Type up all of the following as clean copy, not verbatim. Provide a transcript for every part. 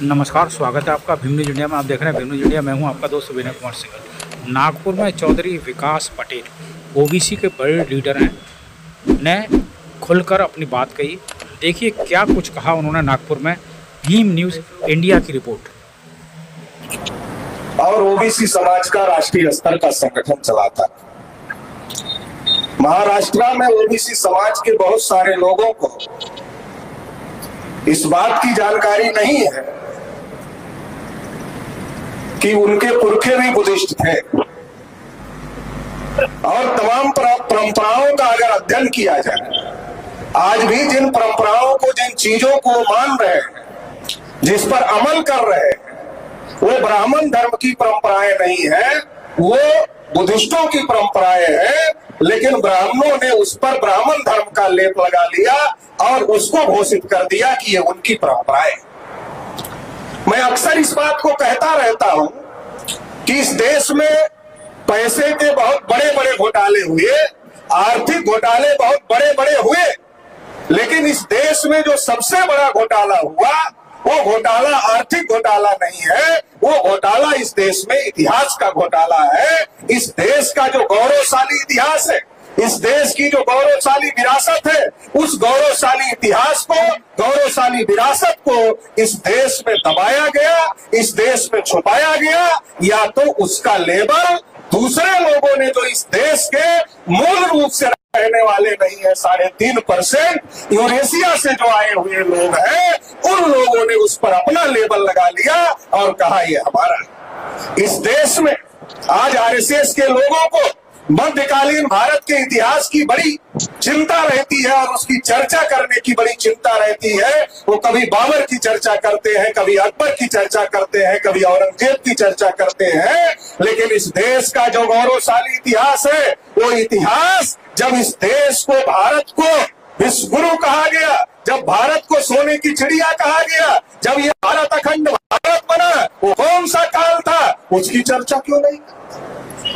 नमस्कार, स्वागत है आपका भीम न्यूज इंडिया में। आप देख रहे हैं भीम न्यूज इंडिया। मैं हूं आपका दोस्त विनय कुमार सिंह। नागपुर में चौधरी विकास पटेल ओबीसी के बड़े लीडर हैं, ने खुलकर अपनी बात कही। देखिए क्या कुछ कहा उन्होंने नागपुर में। भीम न्यूज इंडिया की रिपोर्ट। और ओबीसी समाज का राष्ट्रीय स्तर का संगठन चलाता है। महाराष्ट्र में ओबीसी समाज के बहुत सारे लोगों को इस बात की जानकारी नहीं है कि उनके पुरखे भी बुद्धिस्ट थे, और तमाम परंपराओं का अगर अध्ययन किया जाए, आज भी जिन परंपराओं को, जिन चीजों को मान रहे हैं, जिस पर अमल कर रहे हैं, वो ब्राह्मण धर्म की परंपराएं नहीं है, वो बुद्धिस्टों की परंपराएं हैं। लेकिन ब्राह्मणों ने उस पर ब्राह्मण धर्म का लेप लगा लिया और उसको घोषित कर दिया कि ये उनकी परंपराएं। मैं अक्सर इस बात को कहता रहता हूं कि इस देश में पैसे के बहुत बड़े बड़े घोटाले हुए, आर्थिक घोटाले बहुत बड़े बड़े हुए, लेकिन इस देश में जो सबसे बड़ा घोटाला हुआ वो घोटाला आर्थिक घोटाला नहीं है, वो घोटाला इस देश में इतिहास का घोटाला है। इस देश का जो गौरवशाली इतिहास है, इस देश की जो गौरवशाली विरासत है, उस गौरवशाली इतिहास को, गौरवशाली विरासत को इस देश में दबाया गया, इस देश में छुपाया गया, या तो उसका लेबल दूसरे लोगों ने, जो इस देश के मूल रूप से रहने वाले नहीं है, 3.5% यूरेशिया से जो आए हुए लोग हैं, उन लोगों ने उस पर अपना लेबल लगा लिया और कहा ये हमारा है। इस देश में आज आरएसएस के लोगों को मध्यकालीन भारत के इतिहास की बड़ी चिंता रहती है और उसकी चर्चा करने की बड़ी चिंता रहती है। वो कभी बाबर की चर्चा करते हैं, कभी अकबर की चर्चा करते हैं, कभी औरंगजेब की चर्चा करते हैं, लेकिन इस देश का जो गौरवशाली इतिहास है, वो इतिहास जब इस देश को, भारत को विश्व गुरु कहा गया, जब भारत को सोने की चिड़िया कहा गया, जब ये भारत अखंड भारत बना, वो कौन सा काल था, उसकी चर्चा क्यों नहीं?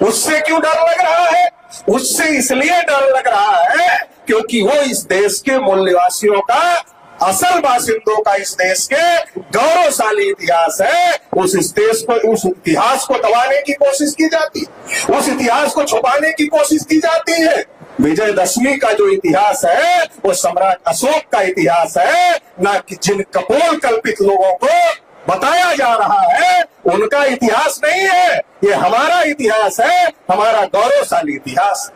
उससे क्यों डर लग रहा है? उससे इसलिए डर लग रहा है क्योंकि वो इस देश के मूल निवासियों का, असल बासिंदों का, इस देश के गौरवशाली इतिहास है। उस देश को, उस इतिहास को दबाने की कोशिश की जाती है, उस इतिहास को छुपाने की कोशिश की जाती है। विजयदशमी का जो इतिहास है वो सम्राट अशोक का इतिहास है, ना कि जिन कपोल कल्पित लोगों को बताया जा रहा है उनका इतिहास नहीं है। ये हमारा इतिहास है, हमारा गौरवशाली इतिहास।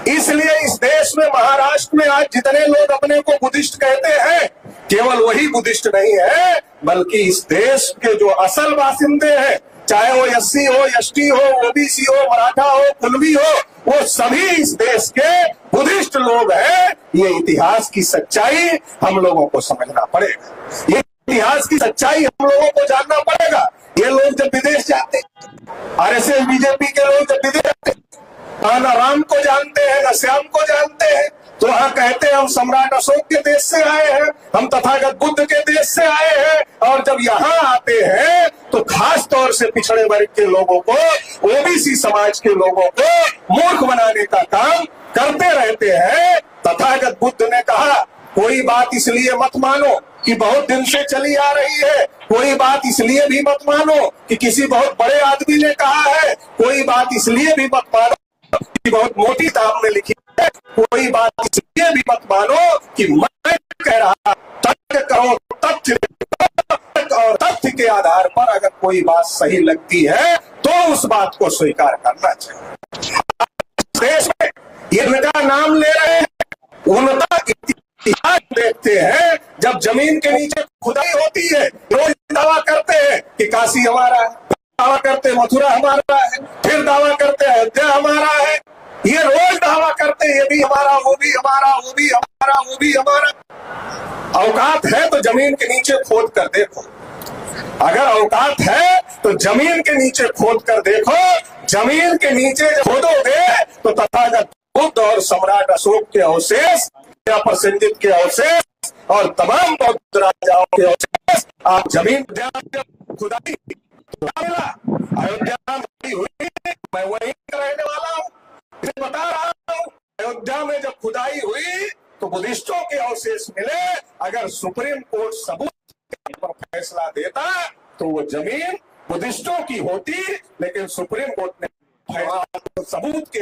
इसलिए इस देश में, महाराष्ट्र में आज जितने लोग अपने को बुद्धिस्ट कहते हैं, केवल वही बुद्धिस्ट नहीं है, बल्कि इस देश के जो असल बासिंदे हैं, चाहे वो एससी हो, एसटी हो, ओबीसी हो, मराठा हो, कुणबी हो, वो सभी इस देश के बुद्धिस्ट लोग हैं। ये इतिहास की सच्चाई हम लोगों को समझना पड़ेगा, ये इतिहास की सच्चाई हम लोगों को जानना पड़ेगा। ये लोग जब विदेश जाते, आरएसएस बीजेपी के लोग जब विदेश जाते, ना राम को जानते हैं, ना श्याम को जानते हैं, तो वहां कहते हैं हम सम्राट अशोक के देश से आए हैं, हम तथागत बुद्ध के देश से आए हैं। और जब यहाँ आते हैं तो खास तौर से पिछड़े वर्ग के लोगों को, ओबीसी समाज के लोगों को मूर्ख बनाने का काम करते रहते हैं। तथागत बुद्ध ने कहा, कोई बात इसलिए मत मानो कि बहुत दिन से चली आ रही है, कोई बात इसलिए भी मत मानो कि किसी बहुत बड़े आदमी ने कहा है, कोई बात इसलिए भी मत मानो कि बहुत मोटी किताब में लिखी है, कोई बात इसलिए भी मत मानो कि मैं कह रहा। तथ्य करो, तथ्य और तथ्य के आधार पर अगर कोई बात सही लगती है तो उस बात को स्वीकार करना चाहिए। देश में इनका नाम ले रहे हैं, उनका इतिहास देखते हैं। जब जमीन के नीचे खुदाई होती है, रोज दावा करते हैं कि काशी हमारा है, दावा करते मथुरा हमारा है, फिर दावा करते अयोध्या हमारा है, ये रोज दावा करते ये भी हमारा, वो भी हमारा, वो भी हमारा, वो भी हमारा। औकात है तो जमीन के नीचे खोद कर देखो, अगर औकात है तो जमीन के नीचे खोद कर देखो। जमीन के नीचे जब खोदोगे तो तथागत बुद्ध और सम्राट अशोक के अवशेष, प्रसिद्ध के अवशेष और तमाम बौद्ध राजाओं के अवशेष आप जमीन खुदाई मिला। अयोध्या में हुई, मैं वहीं का रहने वाला हूँ, बता रहा हूँ। अयोध्या में जब खुदाई हुई तो बुद्धिस्टों के अवशेष मिले। अगर सुप्रीम कोर्ट सबूत फैसला देता तो वो जमीन बुद्धिस्टों की होती, लेकिन सुप्रीम कोर्ट ने सबूत के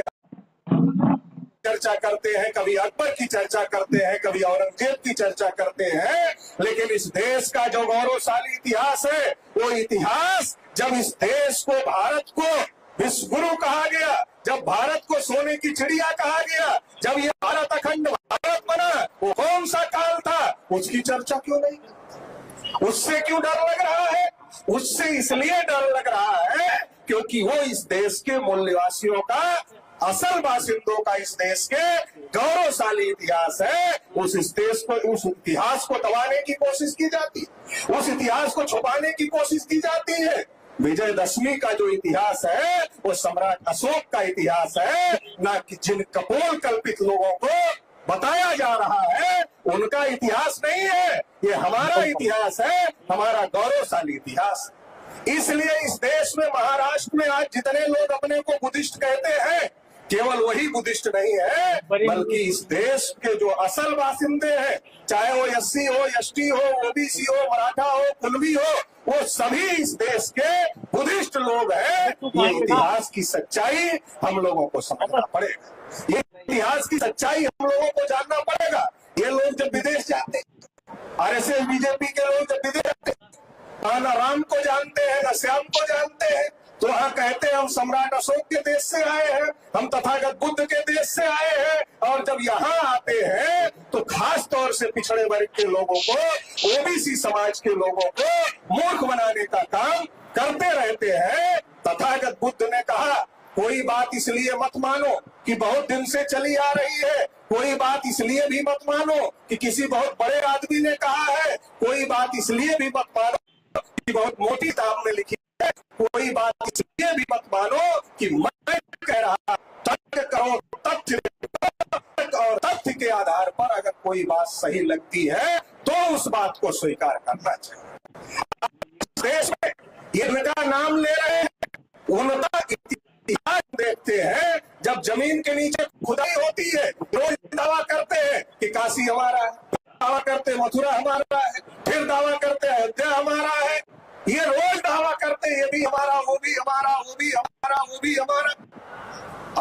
चर्चा करते हैं, कभी अकबर की चर्चा करते हैं, कभी औरंगजेब की चर्चा करते हैं, लेकिन इस देश का जो गौरवशाली इतिहास है, वो इतिहास जब इस देश को, भारत को विश्व गुरु कहा गया, जब भारत को सोने की चिड़िया कहा गया, जब ये भारत अखंड भारत बना, वो कौन सा काल था, उसकी चर्चा क्यों नहीं? उससे क्यों डर लग रहा है? उससे इसलिए डर लग रहा है क्योंकि वो इस देश के मूल्यवासियों का, असल बासिंदों का, इस देश के गौरवशाली इतिहास है, उस देश को, उस इतिहास को दबाने की कोशिश की जाती है, उस इतिहास को छुपाने की कोशिश की जाती है। विजयदशमी का जो इतिहास है वो सम्राट अशोक का इतिहास है, ना कि जिन कपोल कल्पित लोगों को बताया जा रहा है उनका इतिहास नहीं है। ये हमारा इतिहास है, हमारा गौरवशाली इतिहास। इसलिए इस देश में, महाराष्ट्र में आज जितने लोग अपने को बुद्धिस्ट कहते हैं, केवल वही बुद्धिस्ट नहीं है, बल्कि इस देश के जो असल बासिंदे हैं, चाहे वो एससी हो, एसटी हो, ओबीसी हो, मराठा हो, कुलवी हो, वो सभी इस देश के बुद्धिस्ट लोग हैं। ये इतिहास की सच्चाई हम लोगों को समझना पड़ेगा, ये इतिहास की सच्चाई हम लोगों को जानना पड़ेगा। ये लोग जब विदेश जाते, आरएसएस बीजेपी के लोग जब विदेश जाते, ना राम को जानते हैं, ना श्याम को जानते हैं, तो वहां कहते हैं हम सम्राट अशोक के देश से आए हैं, हम तथागत बुद्ध के देश से आए हैं। और जब यहाँ आते हैं तो खास तौर से पिछड़े वर्ग के लोगों को, ओबीसी समाज के लोगों को मूर्ख बनाने का काम करते रहते हैं। तथागत बुद्ध ने कहा, कोई बात इसलिए मत मानो कि बहुत दिन से चली आ रही है, कोई बात इसलिए भी मत मानो कि किसी बहुत बड़े आदमी ने कहा है, कोई बात इसलिए भी मत मानो कि बहुत मोटी किताब में लिखी है, कोई बात इसलिए भी मत मानो कि मैं कह रहा। तर्क करो, तथ्य और तथ्य के आधार पर अगर कोई बात सही लगती है तो उस बात को स्वीकार करना चाहिए। देश में इनका नाम ले रहे हैं, उनका इतिहास देखते हैं। जब जमीन के नीचे खुदाई होती है, रोज दावा करते हैं कि काशी हमारा है, दावा करते हैं मथुरा हमारा है, फिर दावा करते हैं अयोध्या हमारा है, ये रोज दावा करते हैं ये भी हमारा, वो भी हमारा, वो भी हमारा, वो भी हमारा।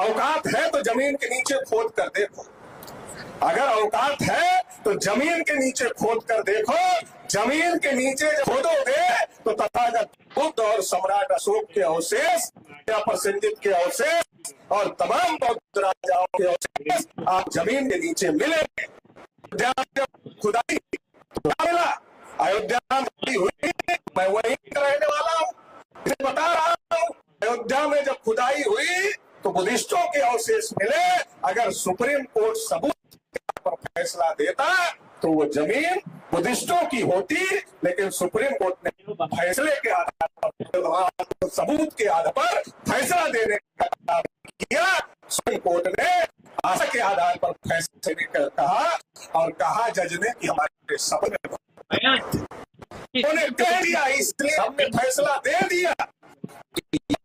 औकात है तो जमीन के नीचे खोद कर देखो, अगर औकात है तो जमीन के नीचे खोद कर देखो। जमीन के नीचे खोदोगे तो तथागत बुद्ध और सम्राट अशोक के अवशेष, प्रसेनजित के अवशेष और तमाम बौद्ध राजाओं के अवशेष आप जमीन के नीचे मिलेंगे। जब खुदाई तो मिला, अयोध्या में हुई, मैं वहीं रहने वाला हूँ, बता रहा हूँ। अयोध्या में जब खुदाई हुई तो बुद्धिस्टों के अवशेष मिले। अगर सुप्रीम कोर्ट सबूत पर फैसला देता तो वो जमीन बुद्धिस्टों की होती, लेकिन सुप्रीम कोर्ट ने फैसले के आधार पर, सबूत के आधार पर फैसला देने का काम किया। सुप्रीम कोर्ट ने आशा के आधार पर फैसले देकर कहा, और कहा जज ने कि हमारे सपने उन्होंने कह दिया, इसलिए हमने फैसला दे दिया।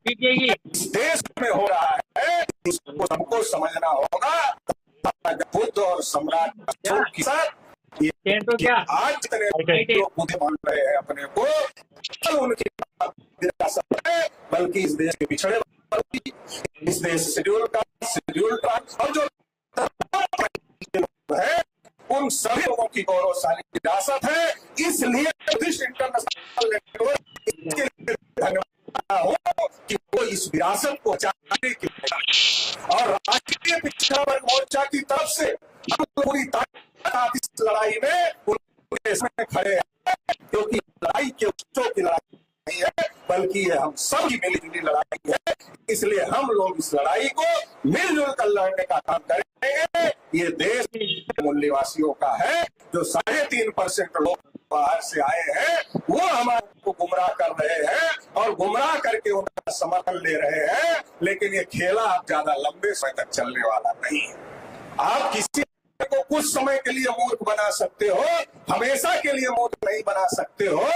देश में हो रहा है, इसको सबको समझना होगा। बुद्ध और सम्राट अशोक के साथ ये आज जितने लोग बुद्ध मान रहे हैं अपने को, उनकी विरासत है, बल्कि इस देश के पिछड़े वर्ग, इस देश शेड्यूल ट्राइब और जो है उन सभी लोगों की गौरवशाली विरासत है। इसलिए बुद्धिस्ट इंटरनेशनल नेटवर्क इसके लिए धन्यवाद हो कि वो इस विरासत को बचाने की और राष्ट्रीय पिछड़ा वर्ग मोर्चा की तरफ से हम पूरी ताकत इस लड़ाई में उनके इसमें खड़े हैं, क्योंकि लड़ाई केवल की लड़ाई नहीं है, बल्कि ये हम सब की मिलीजुली लड़ाई है। इसलिए हम लोग इस लड़ाई को मिलजुल कर लड़ने का काम करेंगे। ये देश मूल्यवासियों का है, जो 3.5% लोग बाहर से आए हैं वो हमारे को गुमराह कर रहे हैं और गुमराह करके उनका समर्थन ले रहे हैं। लेकिन ये खेला आप ज्यादा लंबे समय तक चलने वाला नहीं है। आप किसी को कुछ समय के लिए मूर्ख बना सकते हो, हमेशा के लिए मूर्ख नहीं बना सकते हो।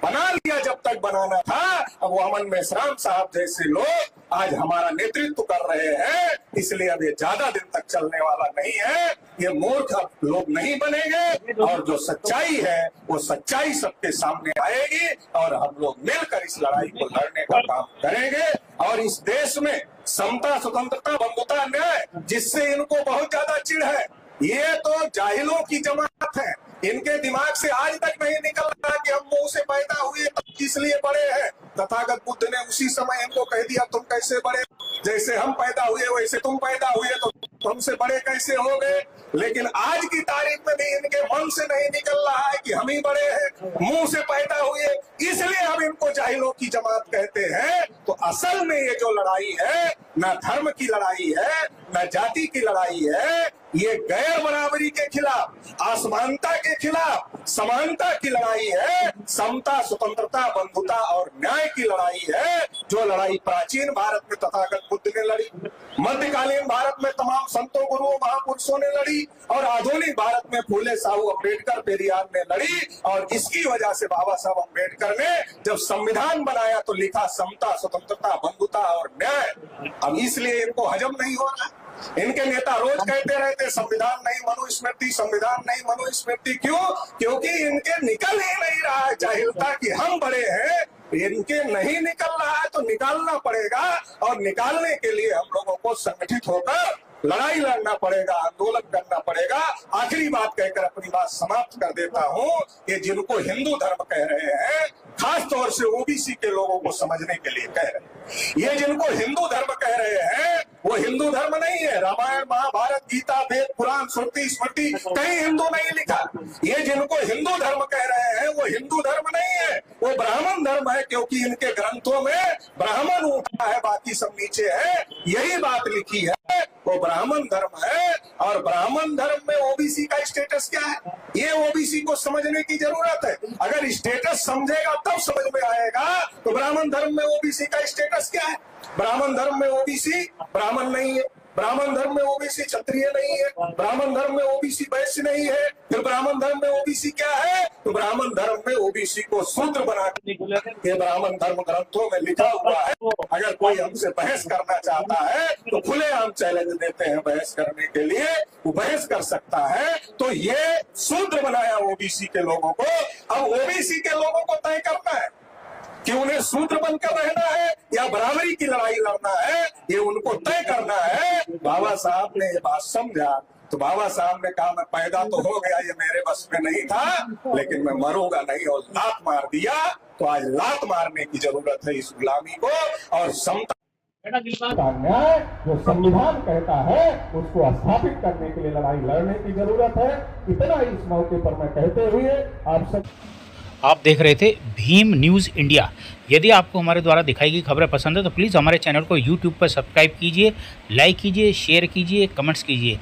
बना लिया जब तक बनाना था। अब वो अमन मेश्राम साहब जैसे लोग आज हमारा नेतृत्व कर रहे हैं। इसलिए अब ये ज्यादा दिन तक चलने वाला नहीं है। ये मूर्ख लोग नहीं बनेंगे और जो सच्चाई है वो सच्चाई सबके सामने आएगी और हम लोग मिलकर इस लड़ाई को लड़ने का काम करेंगे। और इस देश में समता, स्वतंत्रता, बंधुता, न्याय, जिससे इनको बहुत ज्यादा चिढ़ है, ये तो जाहिलों की जमात है। इनके दिमाग से आज तक नहीं निकल रहा कि हम मुंह से पैदा हुए तो इसलिए बड़े हैं। तथागत बुद्ध ने उसी समय इनको कह दिया तुम कैसे बड़े, जैसे हम पैदा हुए वैसे तुम पैदा हुए तो तुमसे बड़े कैसे हो गए। लेकिन आज की तारीख में भी इनके मन से नहीं निकल रहा है कि हम ही बड़े हैं, मुंह से पैदा हुए, इसलिए हम इनको जाहिलों की जमात कहते हैं। तो असल में ये जो लड़ाई है न धर्म की लड़ाई है न जाति की लड़ाई है, ये गैर बराबरी के खिलाफ, असमानता के खिलाफ समानता की लड़ाई है। समता, स्वतंत्रता, बंधुता और न्याय की लड़ाई है। जो लड़ाई प्राचीन भारत में तथागत बुद्ध ने लड़ी, मध्यकालीन भारत में तमाम संतों, गुरुओं, महापुरुषों ने लड़ी और आधुनिक भारत में फूले साहू अम्बेडकर, पेरियार ने लड़ी। और इसकी वजह से बाबा साहब अम्बेडकर ने जब संविधान बनाया तो लिखा समता, स्वतंत्रता, बंधुता और न्याय। अब इसलिए इनको हजम नहीं हो रहा। इनके नेता रोज कहते रहते संविधान नहीं मनुस्मृति, संविधान नहीं मनुस्मृति। क्यों? क्योंकि इनके निकल ही नहीं रहा है जाहिलता कि हम बड़े हैं। इनके नहीं निकल रहा है तो निकालना पड़ेगा और निकालने के लिए हम लोगों को संगठित होकर लड़ाई लड़ना पड़ेगा, आंदोलन करना पड़ेगा। आखिरी बात कहकर अपनी बात समाप्त कर देता हूँ कि जिनको हिंदू धर्म कह रहे हैं, खास तौर से ओबीसी के लोगों को समझने के लिए कह रहे हैं, ये जिनको हिंदू धर्म कह रहे हैं वो हिंदू धर्म नहीं है। रामायण, महाभारत, गीता, वेद, पुराण, श्रुति, स्मृति कहीं हिंदू नहीं लिखा। ये जिनको हिंदू धर्म कह रहे हैं वो हिंदू धर्म नहीं है, वो ब्राह्मण धर्म है। क्योंकि इनके ग्रंथों में ब्राह्मण ऊपर है, बाकी सब नीचे है, यही बात लिखी है, वो ब्राह्मण धर्म है। और ब्राह्मण धर्म में ओबीसी का स्टेटस क्या है, ये ओबीसी को समझने की जरूरत है। अगर स्टेटस समझेगा तब समझ में आएगा। तो ब्राह्मण धर्म में ओबीसी का स्टेटस क्या है? ब्राह्मण धर्म में ओबीसी ब्राह्मण नहीं है, ब्राह्मण धर्म में ओबीसी क्षत्रिय नहीं है, ब्राह्मण धर्म में ओबीसी वैश्य नहीं है। फिर ब्राह्मण धर्म में ओबीसी क्या है? तो ब्राह्मण धर्म में ओबीसी को शूद्र बना के ब्राह्मण धर्म ग्रंथों में लिखा हुआ है। अगर कोई हमसे बहस करना चाहता है तो खुलेआम चैलेंज देते हैं बहस करने के लिए, वो बहस कर सकता है। तो ये शूद्र बनाया ओबीसी के लोगों को। अब ओबीसी के लोगों को तय करना है कि उन्हें शूद्र बनकर रहना है या बराबरी की लड़ाई लड़ना है, ये उनको तय करना है। बाबा साहब ने ये बात समझा तो बाबा साहब ने कहा मैं पैदा तो हो गया, ये मेरे बस में नहीं था, लेकिन मैं मरूंगा नहीं, और लात मार दिया। तो आज लात मारने की जरूरत है इस गुलामी को। और समता का न्याय जो संविधान कहता है उसको स्थापित करने के लिए लड़ाई लड़ने की जरूरत है। इतना इस मौके पर मैं कहते हुए आप देख रहे थे भीम न्यूज़ इंडिया। यदि आपको हमारे द्वारा दिखाई गई खबरें पसंद है तो प्लीज़ हमारे चैनल को यूट्यूब पर सब्सक्राइब कीजिए, लाइक कीजिए, शेयर कीजिए, कमेंट्स कीजिए।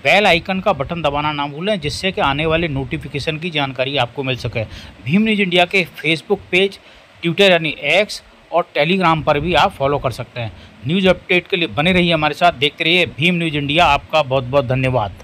बेल आइकन का बटन दबाना ना भूलें जिससे कि आने वाले नोटिफिकेशन की जानकारी आपको मिल सके। भीम न्यूज़ इंडिया के फेसबुक पेज, ट्विटर यानी एक्स और टेलीग्राम पर भी आप फॉलो कर सकते हैं। न्यूज़ अपडेट के लिए बने रहिए हमारे साथ, देखते रहिए भीम न्यूज़ इंडिया। आपका बहुत बहुत धन्यवाद।